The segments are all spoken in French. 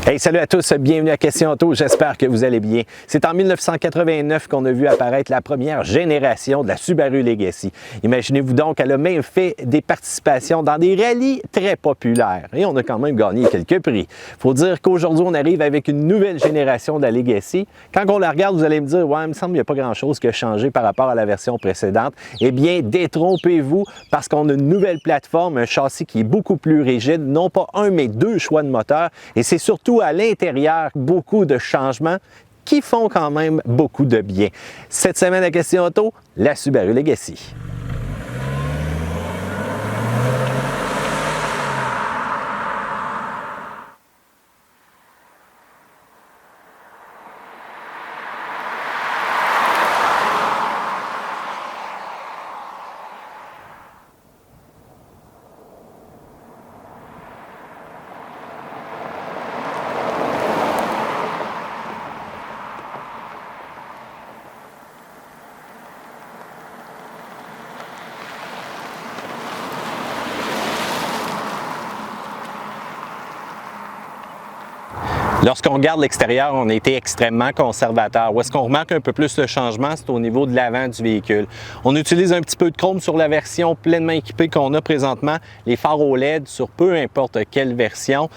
Hey, salut à tous, bienvenue à Question Auto, j'espère que vous allez bien. C'est en 1989 qu'on a vu apparaître la première génération de la Subaru Legacy. Imaginez-vous donc, elle a même fait des participations dans des rallyes très populaires et on a quand même gagné quelques prix. Faut dire qu'aujourd'hui, on arrive avec une nouvelle génération de la Legacy. Quand on la regarde, vous allez me dire, ouais, il me semble qu'il n'y a pas grand-chose qui a changé par rapport à la version précédente. Eh bien, détrompez-vous parce qu'on a une nouvelle plateforme, un châssis qui est beaucoup plus rigide, non pas un, mais deux choix de moteur et c'est surtout à l'intérieur, beaucoup de changements qui font quand même beaucoup de bien. Cette semaine à Question Auto, la Subaru Legacy. Lorsqu'on regarde l'extérieur, on a été extrêmement conservateur. Où est-ce qu'on remarque un peu plus le changement? C'est au niveau de l'avant du véhicule. On utilise un petit peu de chrome sur la version pleinement équipée qu'on a présentement, les phares OLED sur peu importe quelle version.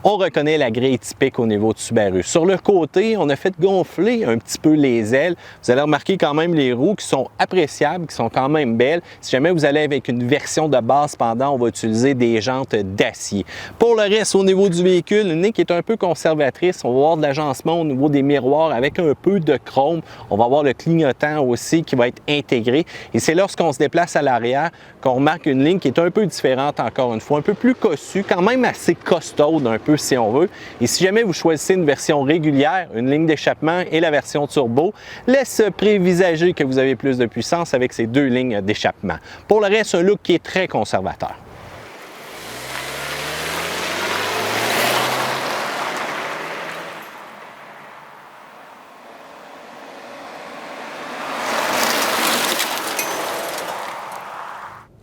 On reconnaît la grille typique au niveau de Subaru. Sur le côté, on a fait gonfler un petit peu les ailes. Vous allez remarquer quand même les roues qui sont appréciables, qui sont quand même belles. Si jamais vous allez avec une version de base, cependant, on va utiliser des jantes d'acier. Pour le reste, au niveau du véhicule, une ligne qui est un peu conservatrice. On va avoir de l'agencement au niveau des miroirs avec un peu de chrome. On va avoir le clignotant aussi qui va être intégré. Et c'est lorsqu'on se déplace à l'arrière qu'on remarque une ligne qui est un peu différente, encore une fois, un peu plus cossue, quand même assez costaude un peu si on veut. Et si jamais vous choisissez une version régulière, une ligne d'échappement et la version turbo, laisse prévisager que vous avez plus de puissance avec ces deux lignes d'échappement. Pour le reste, un look qui est très conservateur.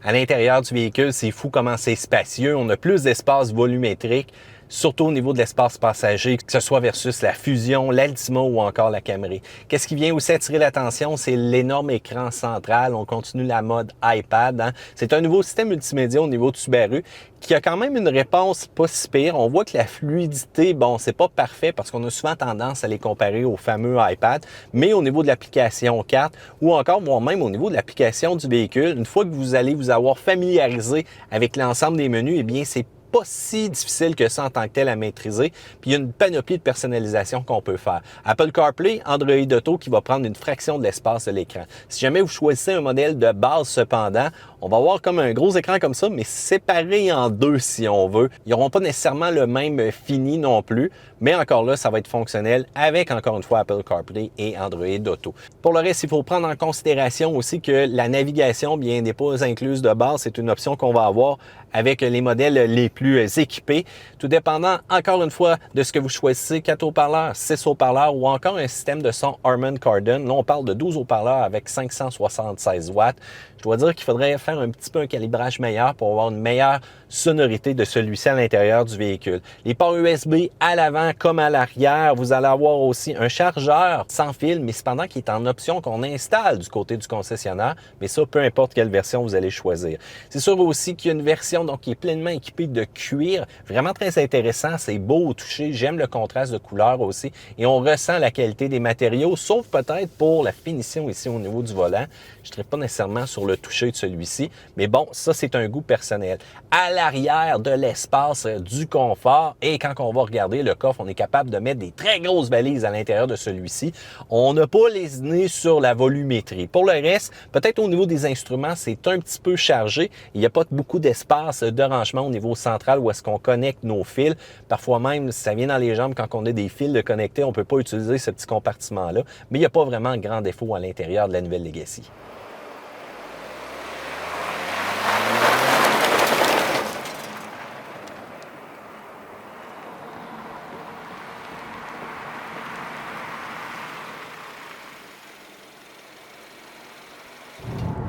À l'intérieur du véhicule, c'est fou comment c'est spacieux. On a plus d'espace volumétrique, surtout au niveau de l'espace passager, que ce soit versus la Fusion, l'Altima ou encore la Camry. Qu'est-ce qui vient aussi attirer l'attention? C'est l'énorme écran central. On continue la mode iPad. C'est un nouveau système multimédia au niveau de Subaru qui a quand même une réponse pas si pire. On voit que la fluidité, bon, c'est pas parfait parce qu'on a souvent tendance à les comparer au fameux iPad, mais au niveau de l'application carte ou encore même au niveau de l'application du véhicule, une fois que vous allez vous avoir familiarisé avec l'ensemble des menus, eh bien, c'est pas si difficile que ça en tant que tel à maîtriser. Puis il y a une panoplie de personnalisation qu'on peut faire. Apple CarPlay, Android Auto qui va prendre une fraction de l'espace de l'écran. Si jamais vous choisissez un modèle de base cependant, on va avoir comme un gros écran comme ça, mais séparé en deux si on veut. Ils n'auront pas nécessairement le même fini non plus, mais encore là, ça va être fonctionnel avec encore une fois Apple CarPlay et Android Auto. Pour le reste, il faut prendre en considération aussi que la navigation bien n'est pas incluse de base. C'est une option qu'on va avoir avec les modèles les plus équipés, tout dépendant encore une fois de ce que vous choisissez, 4 haut-parleurs, 6 haut-parleurs ou encore un système de son Harman Kardon. Là, on parle de 12 haut-parleurs avec 576 watts. Je dois dire qu'il faudrait faire un petit peu un calibrage meilleur pour avoir une meilleure sonorité de celui-ci à l'intérieur du véhicule. Les ports USB à l'avant comme à l'arrière. Vous allez avoir aussi un chargeur sans fil, mais cependant qui est en option qu'on installe du côté du concessionnaire, mais ça, peu importe quelle version vous allez choisir. C'est sûr aussi qu'il y a une version donc, qui est pleinement équipée de cuir, vraiment très intéressant, c'est beau au toucher, j'aime le contraste de couleur aussi, et on ressent la qualité des matériaux, sauf peut-être pour la finition ici au niveau du volant. Je ne serai pas nécessairement sur le toucher de celui-ci, mais bon, ça c'est un goût personnel. À l'arrière, de l'espace, du confort, et quand on va regarder le coffre, on est capable de mettre des très grosses valises à l'intérieur de celui-ci. On n'a pas lésiné sur la volumétrie. Pour le reste, peut-être au niveau des instruments, c'est un petit peu chargé. Il n'y a pas beaucoup d'espace de rangement au niveau central où est-ce qu'on connecte nos fils. Parfois même, ça vient dans les jambes quand on a des fils de connectés, on ne peut pas utiliser ce petit compartiment-là, mais il n'y a pas vraiment de grand défaut à l'intérieur de la nouvelle Legacy.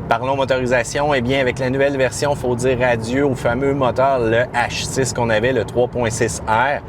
Parlons motorisation, eh bien avec la nouvelle version, il faut dire adieu au fameux moteur, le H6 qu'on avait, le 3.6R.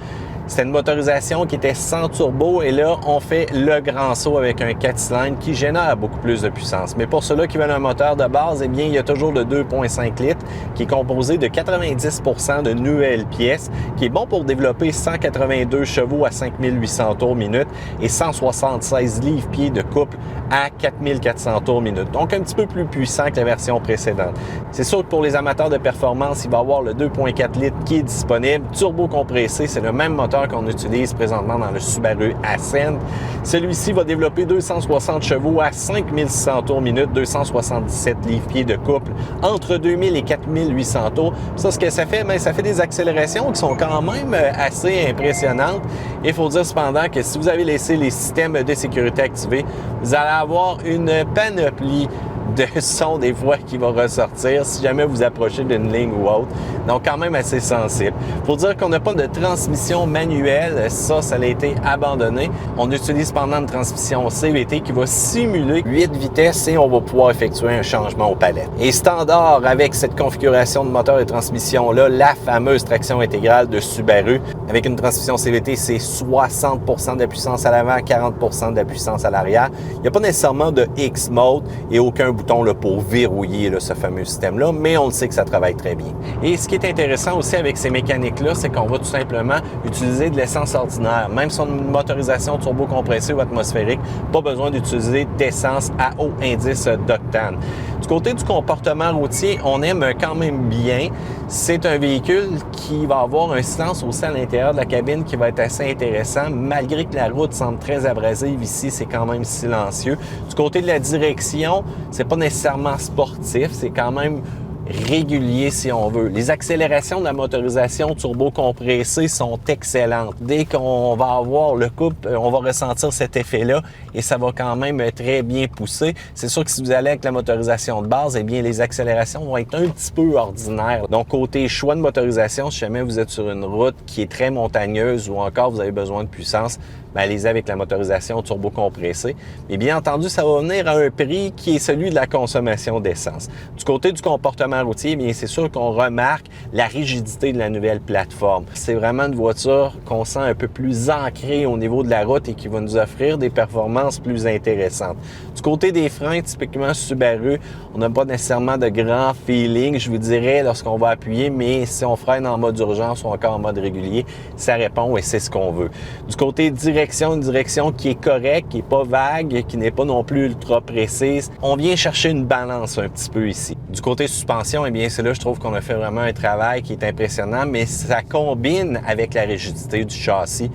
C'était une motorisation qui était sans turbo et là, on fait le grand saut avec un 4 cylindres qui génère beaucoup plus de puissance. Mais pour ceux-là qui veulent un moteur de base, eh bien, il y a toujours le 2.5 litres qui est composé de 90% de nouvelles pièces, qui est bon pour développer 182 chevaux à 5800 tours minute et 176 livres-pieds de couple à 4400 tours minute. Donc, un petit peu plus puissant que la version précédente. C'est sûr que pour les amateurs de performance, il va y avoir le 2.4 litres qui est disponible. Turbo compressé, c'est le même moteur qu'on utilise présentement dans le Subaru Ascent. Celui-ci va développer 260 chevaux à 5600 tours minute, 277 livres-pieds de couple entre 2000 et 4800 tours. Ça, ce que ça fait, bien, ça fait des accélérations qui sont quand même assez impressionnantes. Il faut dire cependant que si vous avez laissé les systèmes de sécurité activés, vous allez avoir une panoplie de son des fois qui va ressortir si jamais vous approchez d'une ligne ou autre. Donc quand même assez sensible. Faut dire qu'on n'a pas de transmission manuelle, ça a été abandonné. On utilise pendant une transmission CVT qui va simuler 8 vitesses et on va pouvoir effectuer un changement aux palettes. Et standard avec cette configuration de moteur et transmission-là, la fameuse traction intégrale de Subaru. Avec une transmission CVT, c'est 60% de la puissance à l'avant, 40% de la puissance à l'arrière. Il n'y a pas nécessairement de X-Mode et aucun bouton là, pour verrouiller là, ce fameux système-là, mais on le sait que ça travaille très bien. Et ce qui est intéressant aussi avec ces mécaniques-là, c'est qu'on va tout simplement utiliser de l'essence ordinaire. Même sur une motorisation turbo-compressée ou atmosphérique, pas besoin d'utiliser d'essence à haut indice d'octane. Du côté du comportement routier, on aime quand même bien. C'est un véhicule qui va avoir un silence aussi à l'intérieur de la cabine qui va être assez intéressant. Malgré que la route semble très abrasive, ici, c'est quand même silencieux. Du côté de la direction, c'est pas nécessairement sportif, c'est quand même régulier si on veut. Les accélérations de la motorisation turbo-compressée sont excellentes. Dès qu'on va avoir le couple, on va ressentir cet effet-là et ça va quand même très bien pousser. C'est sûr que si vous allez avec la motorisation de base, eh bien les accélérations vont être un petit peu ordinaires. Donc côté choix de motorisation, si jamais vous êtes sur une route qui est très montagneuse ou encore vous avez besoin de puissance, bien, allez-y avec la motorisation turbo-compressée. Mais bien entendu, ça va venir à un prix qui est celui de la consommation d'essence. Du côté du comportement routier, bien c'est sûr qu'on remarque la rigidité de la nouvelle plateforme. C'est vraiment une voiture qu'on sent un peu plus ancrée au niveau de la route et qui va nous offrir des performances plus intéressantes. Du côté des freins, typiquement Subaru, on n'a pas nécessairement de grand feeling, je vous dirais, lorsqu'on va appuyer, mais si on freine en mode urgence ou encore en mode régulier, ça répond et c'est ce qu'on veut. Du côté direction, une direction qui est correcte, qui n'est pas vague, qui n'est pas non plus ultra précise. On vient chercher une balance un petit peu ici. Du côté suspension, eh bien c'est là je trouve qu'on a fait vraiment un travail qui est impressionnant, mais ça combine avec la rigidité du châssis.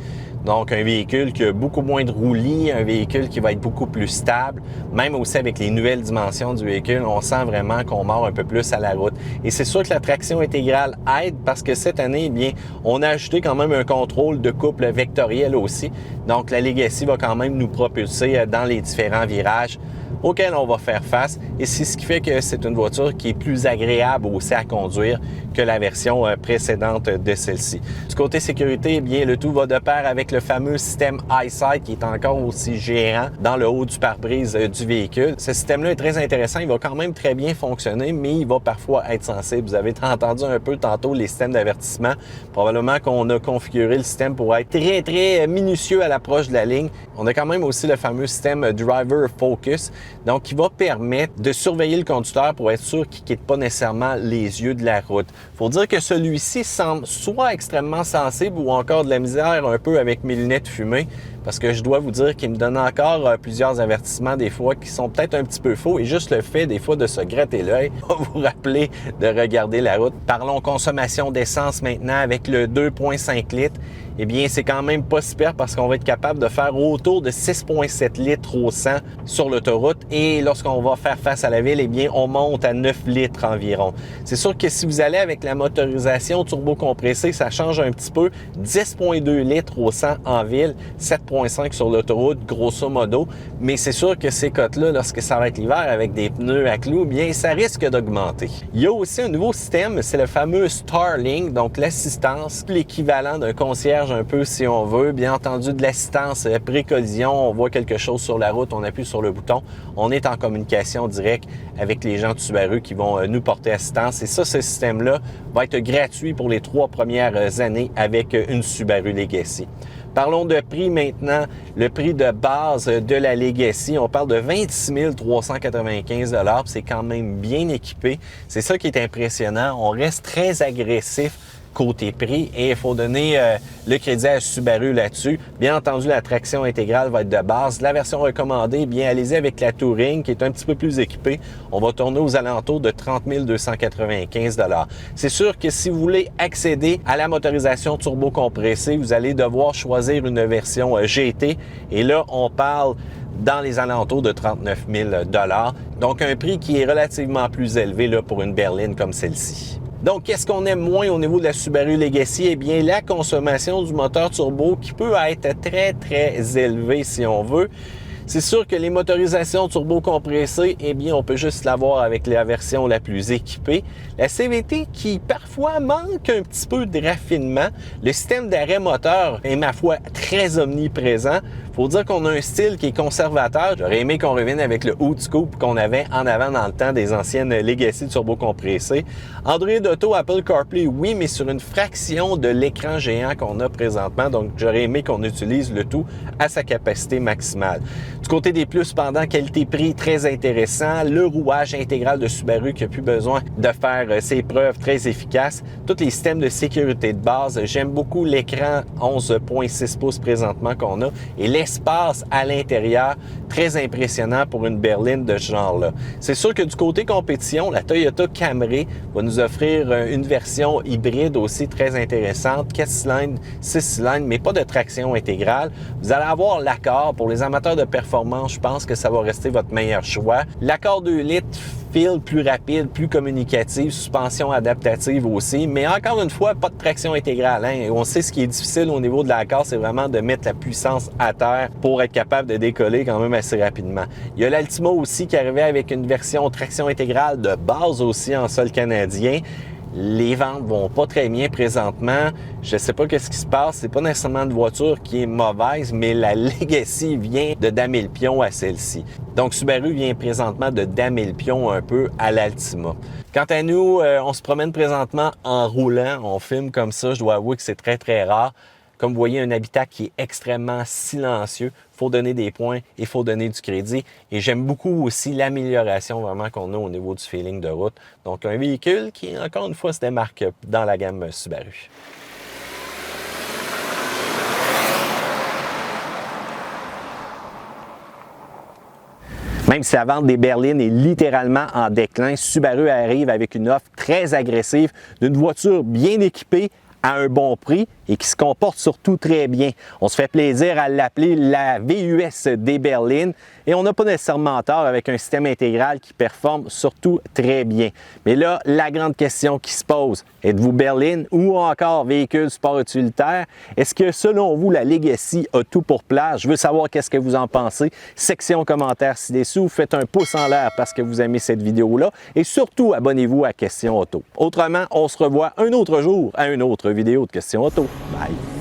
Donc, un véhicule qui a beaucoup moins de roulis, un véhicule qui va être beaucoup plus stable. Même aussi avec les nouvelles dimensions du véhicule, on sent vraiment qu'on mord un peu plus à la route. Et c'est sûr que la traction intégrale aide parce que cette année, eh bien, on a ajouté quand même un contrôle de couple vectoriel aussi. Donc, la Legacy va quand même nous propulser dans les différents virages auxquels on va faire face. Et c'est ce qui fait que c'est une voiture qui est plus agréable aussi à conduire que la version précédente de celle-ci. Du côté sécurité, eh bien, le tout va de pair avec le fameux système EyeSight qui est encore aussi géant dans le haut du pare-brise du véhicule. Ce système-là est très intéressant, il va quand même très bien fonctionner, mais il va parfois être sensible. Vous avez entendu un peu tantôt les systèmes d'avertissement. Probablement qu'on a configuré le système pour être très minutieux à l'approche de la ligne. On a quand même aussi le fameux système Driver Focus, donc qui va permettre de surveiller le conducteur pour être sûr qu'il ne quitte pas nécessairement les yeux de la route. Il faut dire que celui-ci semble soit extrêmement sensible ou encore de la misère un peu avec mes lunettes fumées, parce que je dois vous dire qu'il me donne encore plusieurs avertissements des fois qui sont peut-être un petit peu faux et juste le fait des fois de se gratter l'œil va vous rappeler de regarder la route. Parlons consommation d'essence maintenant avec le 2.5 litres. Eh bien, c'est quand même pas super parce qu'on va être capable de faire autour de 6,7 litres au 100 sur l'autoroute et lorsqu'on va faire face à la ville, eh bien, on monte à 9 litres environ. C'est sûr que si vous allez avec la motorisation turbo-compressée, ça change un petit peu. 10,2 litres au 100 en ville, 7,5 sur l'autoroute, grosso modo. Mais c'est sûr que ces cotes-là, lorsque ça va être l'hiver avec des pneus à clous, bien, ça risque d'augmenter. Il y a aussi un nouveau système, c'est le fameux Starlink, donc l'assistance, l'équivalent d'un concierge concierge un peu si on veut. Bien entendu, de l'assistance pré-collision. On voit quelque chose sur la route, on appuie sur le bouton. On est en communication directe avec les gens de Subaru qui vont nous porter assistance. Et ça, ce système-là va être gratuit pour les 3 premières années avec une Subaru Legacy. Parlons de prix maintenant. Le prix de base de la Legacy, on parle de 26 395 $. C'est quand même bien équipé. C'est ça qui est impressionnant. On reste très agressif côté prix et il faut donner le crédit à Subaru là-dessus. Bien entendu, la traction intégrale va être de base. La version recommandée, bien allez-y avec la Touring qui est un petit peu plus équipée. On va tourner aux alentours de 30 295 $. C'est sûr que si vous voulez accéder à la motorisation turbo compressée, vous allez devoir choisir une version GT et là, on parle dans les alentours de 39 000 $. Donc, un prix qui est relativement plus élevé là, pour une berline comme celle-ci. Donc, qu'est-ce qu'on aime moins au niveau de la Subaru Legacy? Eh bien, la consommation du moteur turbo qui peut être très, très élevée si on veut. C'est sûr que les motorisations turbo compressées, eh bien, on peut juste l'avoir avec la version la plus équipée. La CVT qui, parfois, manque un petit peu de raffinement. Le système d'arrêt moteur est, ma foi, très omniprésent. Faut dire qu'on a un style qui est conservateur. J'aurais aimé qu'on revienne avec le hood scoop qu'on avait en avant dans le temps des anciennes Legacy turbo compressées. Android Auto, Apple CarPlay, oui, mais sur une fraction de l'écran géant qu'on a présentement. Donc, j'aurais aimé qu'on utilise le tout à sa capacité maximale. Du côté des plus, cependant, qualité-prix très intéressant. Le rouage intégral de Subaru qui n'a plus besoin de faire ses preuves, très efficace. Tous les systèmes de sécurité de base. J'aime beaucoup l'écran 11.6 pouces présentement qu'on a et l'espace à l'intérieur, très impressionnant pour une berline de ce genre-là. C'est sûr que du côté compétition, la Toyota Camry va nous offrir une version hybride aussi très intéressante, 4 cylindres, 6 cylindres, mais pas de traction intégrale. Vous allez avoir l'Accord. Pour les amateurs de performance, je pense que ça va rester votre meilleur choix. L'Accord 2 litres, fil plus rapide, plus communicative, suspension adaptative aussi, mais encore une fois, pas de traction intégrale. Hein? On sait ce qui est difficile au niveau de l'Accord, c'est vraiment de mettre la puissance à terre pour être capable de décoller quand même assez rapidement. Il y a l'Altima aussi qui arrivait avec une version traction intégrale de base aussi en sol canadien. Les ventes vont pas très bien présentement. Je sais pas qu'est-ce qui se passe. C'est pas nécessairement une voiture qui est mauvaise, mais la Legacy vient de damer le pion à celle-ci. Donc, Subaru vient présentement de damer le pion un peu à l'Altima. Quant à nous, on se promène présentement en roulant. On filme comme ça. Je dois avouer que c'est très, très rare. Comme vous voyez, un habitat qui est extrêmement silencieux. Il faut donner des points, il faut donner du crédit. Et j'aime beaucoup aussi l'amélioration vraiment qu'on a au niveau du feeling de route. Donc, un véhicule qui, encore une fois, se démarque dans la gamme Subaru. Même si la vente des berlines est littéralement en déclin, Subaru arrive avec une offre très agressive d'une voiture bien équipée à un bon prix et qui se comporte surtout très bien. On se fait plaisir à l'appeler la VUS des berlines et on n'a pas nécessairement tort avec un système intégral qui performe surtout très bien. Mais là, la grande question qui se pose, êtes-vous berline ou encore véhicule sport utilitaire? Est-ce que selon vous, la Legacy a tout pour plaire? Je veux savoir qu'est-ce que vous en pensez. Section commentaires ci-dessous, faites un pouce en l'air parce que vous aimez cette vidéo-là et surtout abonnez-vous à Question Auto. Autrement, on se revoit un autre jour à une autre vidéo de Question Auto. Bye!